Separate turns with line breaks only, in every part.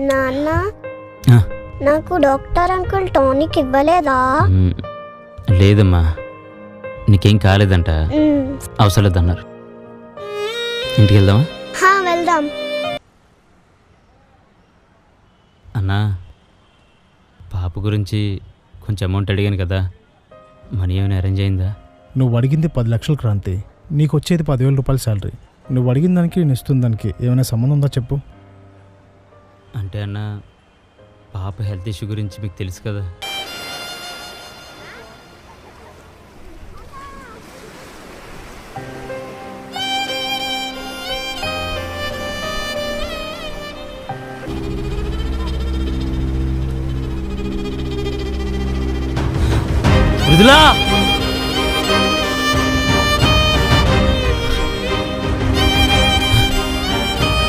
నాన్న
ఆ,
నాకు డాక్టర్ అంకుల్ టానిక్ ఇవ్వలేదా?
లేదమ్మా, నీకేం కాలేదంట,
మ్మ్.
అవసరం లేదన్నారు. ఇంటికి వెళ్దామా?
వెళ్దాం.
అన్నా, పాప గురించి కొంచెం అమౌంట్ అడిగాను కదా, మనీ ఏమైనా అరేంజ్ అయిందా?
నువ్వు అడిగింది 10 లక్షలు క్రాంతి, నీకు వచ్చేది 10,000 రూపాయల శాలరీ. నువ్వు అడిగిన దానికి నేను ఇస్తున్న దానికి ఏమైనా సంబంధం ఉందా చెప్పు.
అంటే అన్న, పాప హెల్త్ ఇష్యూ గురించి మీకు తెలుసు కదా. మృదులా,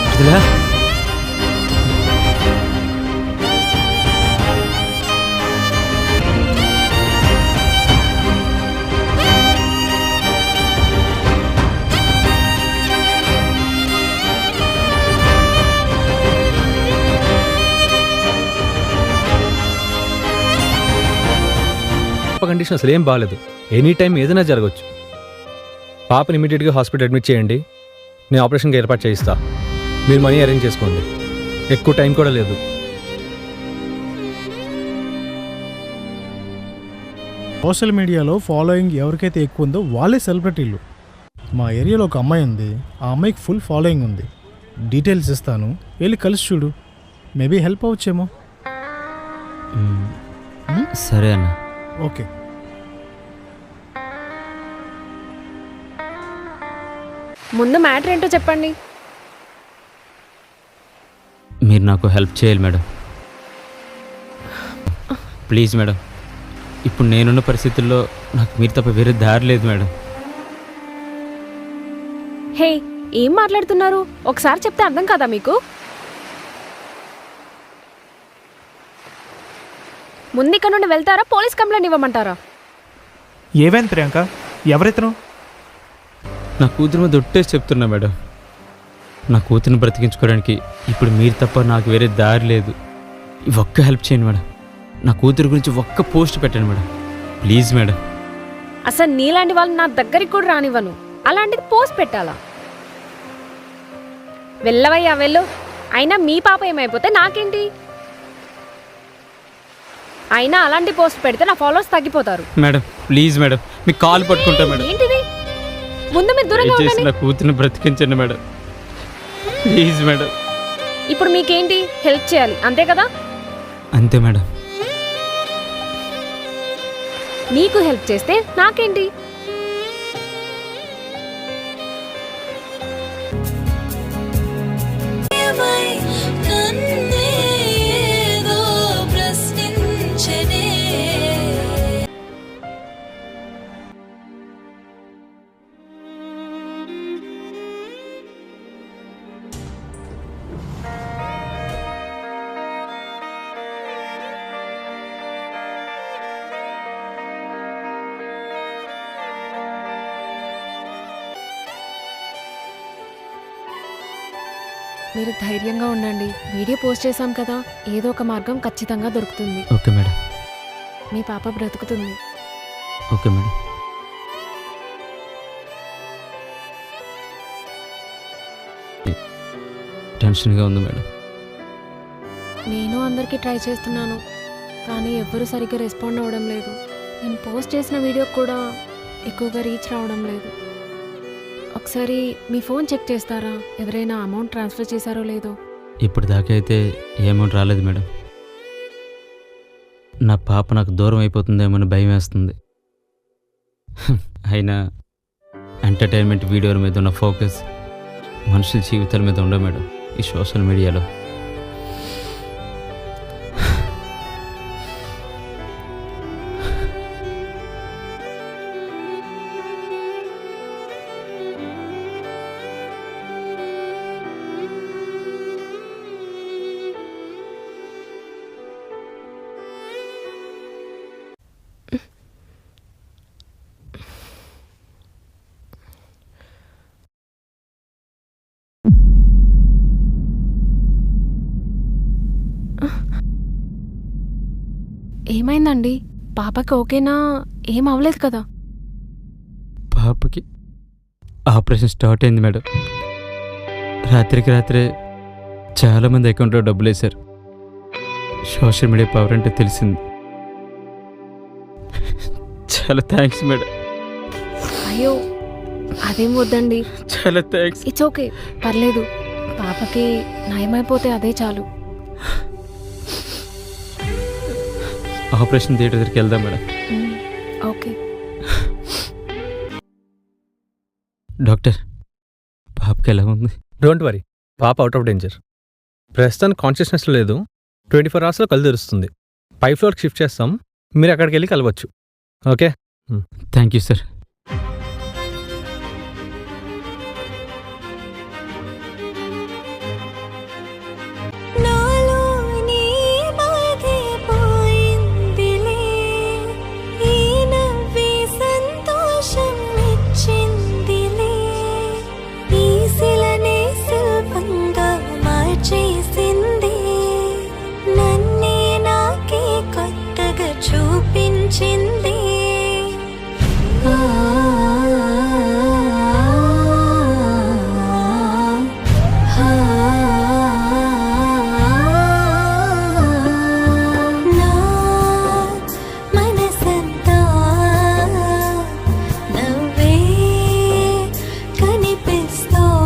మృదులా,
కండిషన్ అసలు ఏం బాగాలేదు. ఎనీ టైం ఏదైనా జరగవచ్చు. పాపని ఇమీడియట్గా హాస్పిటల్ అడ్మిట్ చేయండి. నేను ఆపరేషన్కి ఏర్పాటు చేయిస్తా. మీరు మనీ అరేంజ్ చేసుకోండి. ఎక్కువ టైం కూడా లేదు.
సోషల్ మీడియాలో ఫాలోయింగ్ ఎవరికైతే ఎక్కువ ఉందో వాళ్ళే సెలబ్రిటీలు. మా ఏరియాలో ఒక అమ్మాయి ఉంది, ఆ అమ్మాయికి ఫుల్ ఫాలోయింగ్ ఉంది. డీటెయిల్స్ ఇస్తాను, వెళ్ళి కలిసి చూడు, మేబీ హెల్ప్ అవ్వచ్చేమో.
సరే అన్న.
ఓకే.
ముందు మ్యాటర్ ఏంటో చెప్పండి.
మీరు నాకు హెల్ప్ చేయాలి మేడం, ప్లీజ్ మేడం. ఇప్పుడు నేనున్న పరిస్థితుల్లో నాకు మీరు తప్ప వేరే దారి లేదు మేడం.
హే, ఏం మాట్లాడుతున్నారు? ఒకసారి చెప్తే అర్థం కాదా మీకు? ముందు ఇక్కడ నుండి వెళ్తారా, పోలీస్ కంప్లైంట్ ఇవ్వమంటారా?
ఏవైంది ప్రియాంక, ఎవరితను?
నా కూతురు మీద ఒట్టేసి చెప్తున్నా మేడం, నా కూతురిని బ్రతికించుకోవడానికి ఇప్పుడు మీరు తప్ప నాకు వేరే దారి లేదు. ఈ ఒక్క హెల్ప్ చేయండి మేడం. నా కూతురు గురించి ఒక్క పోస్ట్ పెట్టండి మేడం, ప్లీజ్ మేడం.
అసలు నీలాంటి వాళ్ళు నా దగ్గరికి కూడా రానివ్వను. అలాంటిది పోస్ట్ పెట్టాలా? వెళ్ళవయ్యా వెళ్ళు. అయినా మీ పాప ఏమైపోతే నాకేంటి? అయినా అలాంటి పోస్ట్ పెడితే నా ఫాలోవర్స్ తగ్గిపోతారు.
మేడం ప్లీజ్ మేడం, మీ కాల్ పట్టుకుంటా మేడం.
ఏంటిది? ముందు మీరు దూరంగా ఉండండి.
నా కూతురిని బ్రతికించండి మేడం, ప్లీజ్ మేడం.
ఇప్పుడు మీకేంటి? హెల్ప్ చేయాలి అంతే కదా?
అంతే మేడం.
నీకు హెల్ప్ చేస్తే నాకేంటి? మీరు ధైర్యంగా ఉండండి. వీడియో పోస్ట్ చేశాం కదా, ఏదో ఒక మార్గం ఖచ్చితంగా దొరుకుతుంది.
Okay madam.
మీ పాప బ్రతుకుతుంది.
Okay madam. టెన్షన్గా ఉంది మేడం.
నేను అందరికీ ట్రై చేస్తున్నాను, కానీ ఎవ్వరూ సరిగ్గా రెస్పాండ్ అవ్వడం లేదు. నేను పోస్ట్ చేసిన వీడియో కూడా ఎక్కువగా రీచ్ రావడం లేదు. ఒకసారి మీ ఫోన్ చెక్ చేస్తారా? ఎవరైనా అమౌంట్ ట్రాన్స్ఫర్ చేశారో లేదో?
ఇప్పుడు దాకా అయితే ఏ అమౌంట్ రాలేదు మేడం. నా పాప నాకు దూరం అయిపోతుందేమో భయం వేస్తుంది. అయినా ఎంటర్టైన్మెంట్ వీడియోల మీద ఉన్న ఫోకస్ మనుషుల జీవితాల మీద ఉండవు మేడం ఈ సోషల్ మీడియాలో.
ఏమైందండి? పాపకి ఓకేనా? ఏం అవ్వలేదు కదా?
పాపకి ఆపరేషన్ స్టార్ట్ అయింది మేడం. రాత్రికి రాత్రే చాలామంది అకౌంట్లో డబ్బులు వేశారు. సోషల్ మీడియా పవర్ అంటే తెలిసింది. చాలా థ్యాంక్స్ మేడం.
అయ్యో అదేం వద్దండి.
చాలా థ్యాంక్స్.
ఇట్స్ ఓకే, పర్లేదు. పాపకి నయమైపోతే అదే చాలు.
ఆపరేషన్ థియేటర్ దగ్గరికి వెళ్దాం మేడం.
ఓకే.
డాక్టర్, పాపకి ఎలా ఉంది?
డోంట్ వరీ, పాప అవుట్ ఆఫ్ డేంజర్. ప్రస్తుతానికి కాన్షియస్నెస్ లేదు. 24 అవర్స్లో కళ్ళు తెరుస్తుంది. 5th ఫ్లోర్కి షిఫ్ట్ చేస్తాం, మీరు అక్కడికి వెళ్ళి కలవచ్చు. ఓకే.
Thank you sir.
చూపించింది నా మనసంతా నవ్వే కనిపిస్తోంది.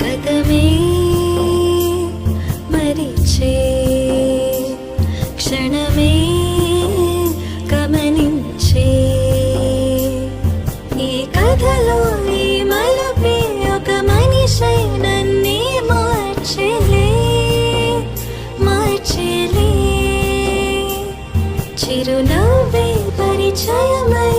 గతమే మరిచే క్షణమే గమనించే ఈ కథలో ఈ మలుపే ఒక మనిషై నన్నే మార్చలే చిరునవ్వే పరిచయమై